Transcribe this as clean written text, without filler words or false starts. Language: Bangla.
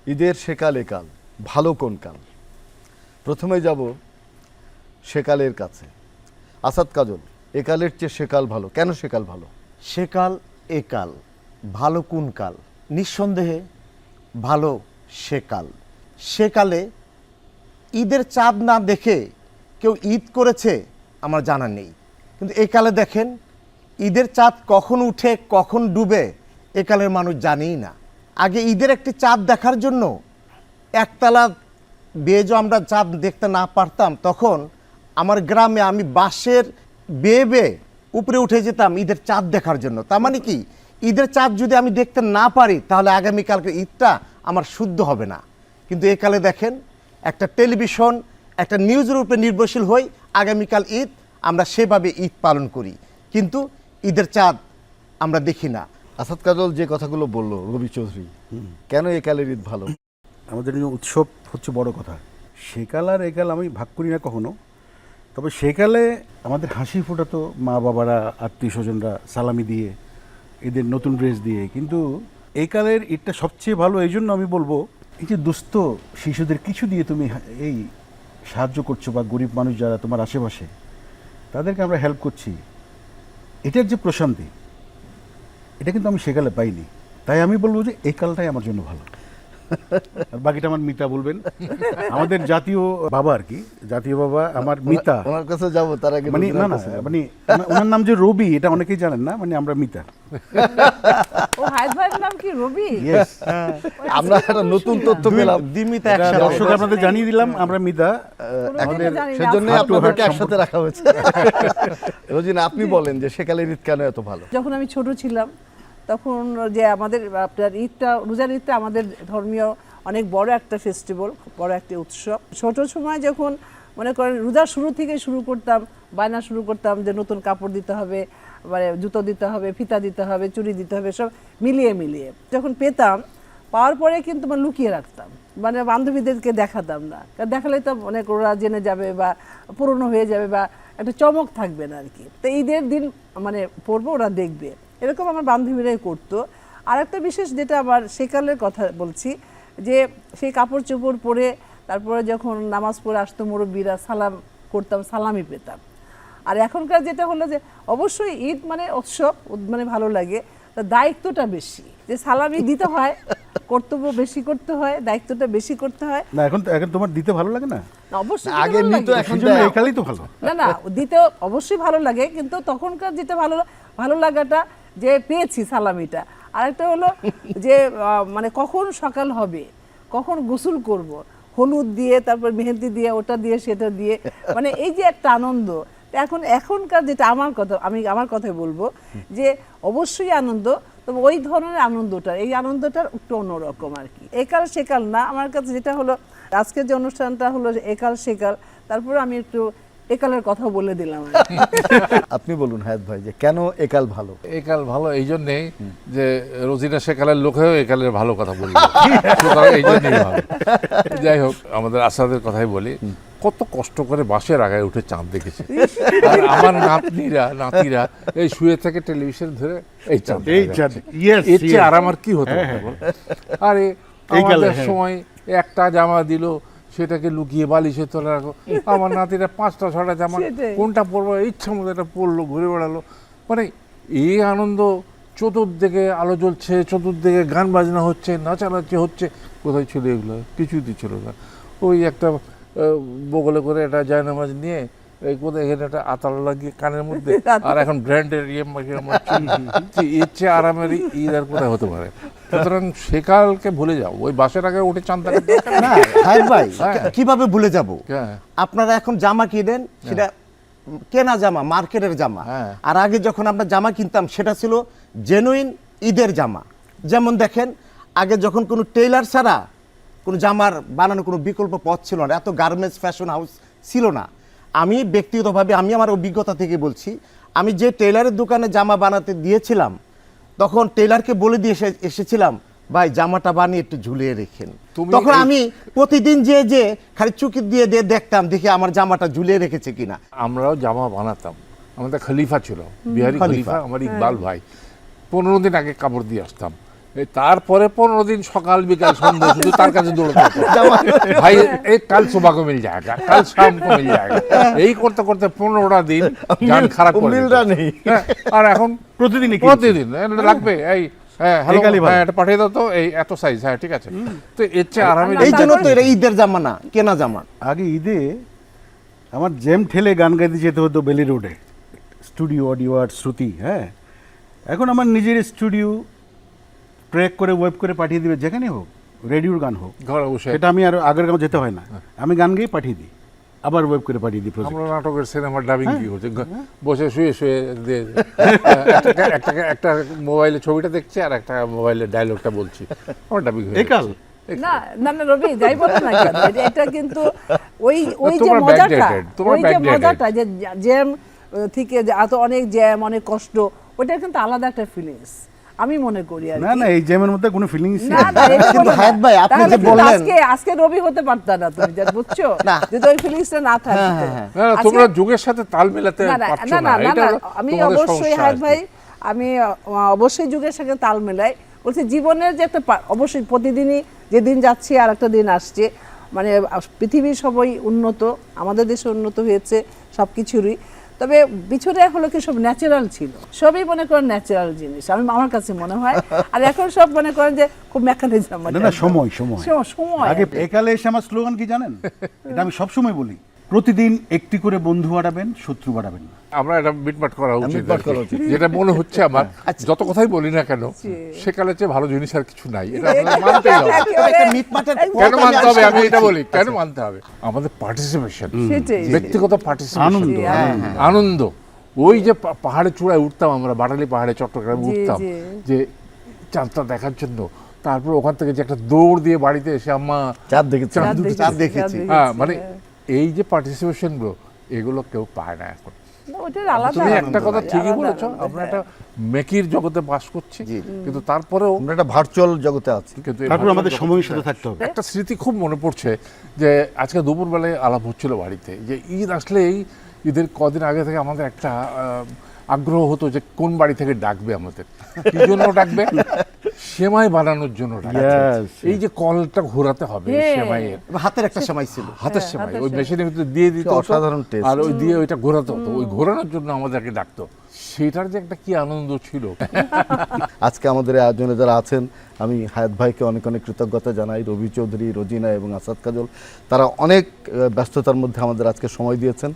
ঈদের সেকাল একাল ভালো কোন কাল? প্রথমে যাব সেকালের কাছে। আসাদ কাজল, একালের চেয়ে সেকাল ভালো, কেন সেকাল ভালো? সেকাল একাল ভালো কোন কাল? নিঃসন্দেহে ভালো সেকাল। সেকালে ঈদের চাঁদ না দেখে কেউ ঈদ করেছে আমার জানা নেই, কিন্তু একালে দেখেন ঈদের চাঁদ কখন উঠে কখন ডুবে একালের মানুষ জানেই না। আগে ঈদের একটি চাঁদ দেখার জন্য একতলা বেয়ে আমরা চাঁদ দেখতে না পারতাম, তখন আমার গ্রামে আমি বাঁশের বেয়ে বেয়ে উপরে উঠে যেতাম ঈদের চাঁদ দেখার জন্য। তার মানে কি, ঈদের চাঁদ যদি আমি দেখতে না পারি তাহলে আগামীকালকে ঈদটা আমার শুদ্ধ হবে না। কিন্তু একালে দেখেন একটা টেলিভিশন, একটা নিউজের উপরে নির্ভরশীল হই, আগামীকাল ঈদ, আমরা সেভাবে ঈদ পালন করি, কিন্তু ঈদের চাঁদ আমরা দেখি না। আসাদ কাজল যে কথাগুলো বললো রবি চৌধুরী, কেন একালের ঈদ ভালো? আমাদের জন্য উৎসব হচ্ছে বড় কথা। সেকাল আর একাল আমি ভাগ করি না কখনো, তবে সেকালে আমাদের হাসি ফোটাতো মা বাবারা, আত্মীয় স্বজনরা সালামি দিয়ে, এদের নতুন ড্রেস দিয়ে। কিন্তু একালের ঈদটা সবচেয়ে ভালো এই জন্য আমি বলবো, এই যে দুস্থ শিশুদের কিছু দিয়ে তুমি এই সাহায্য করছো, বা গরিব মানুষ যারা তোমার আশেপাশে তাদেরকে আমরা হেল্প করছি, এটার যে প্রশান্তি, এটা কিন্তু আমি সেকালে পাইনি। তাই আমি বলবো যে এই কালটাই আমার জন্য ভালো। আর বাকিটা আমার মিতা বলবেন। আমাদের জাতীয় বাবা আর কি, জাতীয় বাবা আমার মিতা। ওনার কাছে যাবো তার আগে মানে না না, মানে ওনার নাম যে রবি, এটা অনেকেই জানেন না, মানে আমরা মিতা। ও হায়দ ভাইয়ের নাম কি রবি? ইয়েস, আমরা একটা নতুন তথ্য পেলাম, দিমিতা এটা একসাথে। দর্শক আপনাদের জানিয়ে দিলাম আমরা মিতা। আমাদের সেজন্য হাত টু আপনাদেরকে হাত একসাথে রাখা হয়েছে। রোজিনা, আপনি বলেন যে সেকালের ঈদ কেন এত ভালো? যখন আমি ছোট ছিলাম তখন যে আমাদের আপনার ঈদটা, রোজার ঈদটা আমাদের ধর্মীয় অনেক বড় একটা ফেস্টিভ্যাল, বড় একটা উৎসব। ছোট সময় যখন মনে করেন রোজার শুরু থেকে শুরু করতাম, বায়না শুরু করতাম যে নতুন কাপড় দিতে হবে, মানে জুতো দিতে হবে, ফিতা দিতে হবে, চুড়ি দিতে হবে, সব মিলিয়ে মিলিয়ে যখন পেতাম, পাওয়ার পরে কিন্তু মানে লুকিয়ে রাখতাম, মানে বান্ধবীদেরকে দেখাতাম না, কারণ দেখালে তো অনেক ওরা জেনে যাবে বা পুরনো হয়ে যাবে বা একটা চমক থাকবে না আর কি। তো ঈদের দিন মানে পরবো, ওরা দেখবে, এরকম আমার বান্ধবীরাই করতো। আর একটা বিশেষ যেটা আমার সেকালের কথা বলছি, যে সেই কাপড় চোপড় পরে তারপরে যখন নামাজ পড়ে আসতো মুরব্বীরা, সালাম করতাম, সালামি পেতাম। আর এখনকার যেটা হলো যে অবশ্যই ঈদ মানে উৎসব, মানে ভালো লাগে, তা দায়িত্বটা বেশি, যে সালামি দিতে হয়, কর্তব্য বেশি করতে হয়, দায়িত্বটা বেশি করতে হয়। না, এখন তোমার দিতে ভালো লাগে না? অবশ্যই আগে ভালো নিত, লাগে। এখন সেজন্য এই কালই তো ভালো। না দিতে অবশ্যই ভালো লাগে, কিন্তু তখনকার যেটা ভালো লাগাটা যে পেয়েছি সালামিটা। আরেকটা হলো যে মানে কখন সকাল হবে, কখন গোসল করব, হলুদ দিয়ে, তারপর মেহেন্দি দিয়ে, ওটা দিয়ে, সেটা দিয়ে, মানে এই যে একটা আনন্দ। এখনকার যেটা আমি আমার কথাই বলবো যে অবশ্যই আনন্দ, তবে ওই ধরনের আনন্দটা, এই আনন্দটার একটু অন্যরকম আর কি। একাল সেকাল না, আমার কাছে যেটা হলো আজকের যে অনুষ্ঠানটা হলো একাল সেকাল, তারপরে আমি একটু একালের কথা বলে দিলাম। আপনি বলুন হায়াত ভাই, যে কেন একাল ভালো? একাল ভালো এই জন্যেই যে রোজিনা সেকালের লোকেও একালের ভালো কথা বলবে, সুতরাং এই জন্যই ভালো। যাই হোক, আমাদের আসাদের কথাই বলি, কত কষ্ট করে বাঁশের আগায় উঠে চাঁদ দেখেছে। আর আমার নাতিরা এই শুয়ে থেকে টেলিভিশন ধরে এই চাঁদ, এই চাঁদ, yes, এর চেয়ে yes. আর আমার কি হতে পারে বল? আরে আমাদের সময় একটা জামা দিল, সেটাকে লুকিয়ে বালিশে তোলা রাখো। আমার নাতিরা 5টা 6টা জামা, সেটাই। কোনটা পরবো ইচ্ছা মতো এটা পরলো, ঘুরে বেড়ালো। মানে এই আনন্দ, চতুর্দিকে আলো জ্বলছে, চতুর্দিকে গান বাজনা হচ্ছে, নাচানাচি হচ্ছে, কোথায় ছিল এগুলো? কিছুই ছিল না। ওই একটা বগলে করে একটা জায়নামাজ নিয়ে এই কোথায় এখানে একটা আতাল লাগিয়ে কানের মধ্যে, আর এখন ব্র্যান্ডের এর চেয়ে আরামের ঈদ আর কোথায় হতে পারে? সুতরাং সেকালকে ভুলে যাও, ওই বাসের আগে উঠে চাঁদ দেখা দরকার নেই। না হায়দ ভাই, হ্যাঁ। কিভাবে ভুলে যাব? হ্যাঁ। আপনারা এখন জামা কিনেন, সেটা কেনা জামা, মার্কেটের জামা। হ্যাঁ। আর আগে যখন আমরা জামা কিনতাম সেটা ছিল জেনুইন ঈদের জামা। যেমন দেখেন, আগে যখন কোনো টেইলার ছাড়া কোনো জামার বানানো কোনো বিকল্প পথ ছিল না, এত গার্মেন্টস ফ্যাশন হাউস ছিল না। আমি ব্যক্তিগতভাবে, আমি আমার অভিজ্ঞতা থেকে বলছি, আমি যে টেইলারের দোকানে জামা বানাতে দিয়েছিলাম, তখন টেইলারকে বলে দিয়ে এসেছিলাম, ভাই জামাটা বানিয়ে একটু ঝুলিয়ে রেখেন। তখন আমি প্রতিদিন যে খালি চুকি দিয়ে দেখতাম, দেখি আমার জামাটা ঝুলিয়ে রেখেছে কিনা। আমরাও জামা বানাতাম, আমাদের খলিফা ছিল, বিহারি খলিফা। খলিফা, আমার ইকবাল ভাই। 15 দিন আগে কাপড় দিয়ে আসতাম, তারপরে 15 দিন সকাল বিকাল সন্ধ্যা শুধু তার কাছে দৌড়াতে হতো। ভাই এই কাল সুবহ কো মিল যায়গা, কাল শাম কো মিল যায়গা, এই করতে করতে 15টা দিন গান খারাপ করে মিলটা দিত। নেই। হ্যাঁ, আর এখন প্রতিদিনই কিনছি। প্রতিদিন লাগবে এই হ্যাঁ হ্যালো এই কালই ভালো। হ্যাঁ এটা পাঠিয়ে দাও তো এই এত সাইজ, হ্যাঁ ঠিক আছে। তো এর চেয়ে আরামে এই জন্য তো এটা ঈদের জামা না, কেনা জামা। আগে ঈদে আমার জ্যাম ঠেলে গান গাইতে যেতে হতো বেলি রোডে, স্টুডিও অডিও আর শ্রুতি। হ্যাঁ, এখন আমার নিজের স্টুডিও ট্র্যাক করে ওয়েব করে পাঠিয়ে দিবে, যেখানে হোক, রেডিওর গান হোক, ঘরে বসে সেটা আমি আর আগের গাঁও যেতে হয় না, আমি গান গেয়ে পাঠিয়ে দিই, আবার ওয়েব করে পাঠিয়ে দিই প্রজেক্ট। আমরা নাটকের সিনেমার ডাবিং কি করছি, বসে শুয়ে শুয়ে দিয়ে একটা মোবাইলে ছবিটা দেখছি আর একটা মোবাইলে ডায়লগটা বলছি, আমার ডাবিং হয়ে এই কাল যাচ্ছে। না না না রবি যাই বলো না কেন, এটা কিন্তু ওই ওই যে তোমার মজাটা, backdated, তোমার ওই যে backdated। মজাটা যে জ্যাম থেকে যে এত অনেক জ্যাম অনেক কষ্ট, ওটা কিন্তু আলাদা একটা ফিলিংস আমি মনে করি আর না কি। না, এই জ্যামের মধ্যে কোনো ফিলিংস না না এটা কিন্তু বলো না। হায়াত ভাই, আপনি তাহলে যে কিন্তু বললেন- আজকে রবি হতে পারতা না তুমি, যা বুঝছো না। যদি ওই ফিলিংসটা না থাকতো। না না, আজকে- তোমরা যুগের সাথে তাল মেলাতে না না পারছো না না, না এটা না, হলো আমি তোমাদের অবশ্যই সমস্যা হায়াত আর কি। ভাই, আমি অবশ্যই যুগের সাথে তাল মেলাই। বলছি জীবনের যে একটা অবশ্যই প্রতিদিনই যে দিন যাচ্ছে আর একটা দিন আসছে, মানে পৃথিবীর সবাই উন্নত, আমাদের দেশে উন্নত হয়েছে সব কিছুরই, তবে পিছনে হলো কি সব ন্যাচারাল ছিল, সবই মনে করেন ন্যাচারাল জিনিস আমার কাছে মনে হয়। আর এখন সব মনে করেন যে খুব মেকানিজম, না না, সময় সময় সময় আগে একালে এসে আমার স্লোগান কি জানেন? এটা আমি সবসময় বলি, প্রতিদিন একটি করে বন্ধু বাড়াবেন, শত্রু বাড়াবেন না। আমরা এটা মিটমাট করা উচিত মিটমাট আর কি। করা উচিত। যেটা মনে হচ্ছে আমার, যত কথাই বলি না কেন, সেকালে চেয়ে ভালো জিনিস আর কিছু নাই, এটা আমাদের মানতেই হবে। একটা মিটমাটের কেন পথ মানতে হবে আমি আবিষ্কার এটা করছি। বলি, কেন মানতে হবে? আমাদের পার্টিসিপেশন, সেটাই। ব্যক্তিগত পার্টিসিপেশন, আনন্দ, আনন্দ। ওই যে পাহাড়ে চূড়ায় উঠতাম আমরা, বাটালি পাহাড়ে চট্টগ্রামে জি, উঠতাম জি। যে চাঁদটা দেখার জন্য, তারপর ওখান থেকে যে একটা দৌড় দিয়ে বাড়িতে এসে আম্মা চাঁদ দেখেছি। চাঁদ চাঁদ দেখেছি। হ্যাঁ, মানে এই যে পার্টিসিপেশন গুলো, এগুলো কেউ পায় না এখন। ওটার আলাদা তুমি আনন্দ একটা কথা ভাই, ঠিকই আলাদা বলেছো, আনন্দ, আমরা হ্যাঁ। একটা মেকির জগতে বাস করছি, কিন্তু তারপরেও আমরা একটা ভার্চুয়াল জগতে আছি। কিন্তু এই তারপর আমাদের ভাষার সময়ের জগতে সাথে থাকতে হবে। একটা স্মৃতি খুব মনে পড়ছে যে আজকে দুপুরবেলায় আলাপ হচ্ছিল বাড়িতে, যে ঈদ আসলেই ঈদের কদিন আগে থেকে আমাদের একটা আগ্রহ হতো যে কোন বাড়ি থেকে ডাকবে আমাদের, কি জন্য ডাকবে? সেমাই বানানোর জন্য ডাকবে। Yes, এই যে কলটা ঘোরাতে হবে হ্যাঁ। সেমাইয়ের, হাতের একটা সময় ছিল। হাতের সেমাই হাতের ওই সেমাই। মেশিনের ভিতরে দিয়ে দিত হতো, অসাধারণ taste। আর ওই দিয়ে ওইটা ঘোরাতে হতো, ওই ঘোরানোর জন্য আমাদেরকে ডাকতো। সেটার যে একটা কি আনন্দ ছিল। আজকে আমাদের এই আয়োজনে যারা আছেন, আমি হায়াত ভাইকে অনেক অনেক কৃতজ্ঞতা জানাই, রবি চৌধুরী, রোজিনা এবং আসাদ কাজল, তারা অনেক ব্যস্ততার মধ্যে আমাদের আজকে সময় দিয়েছেন।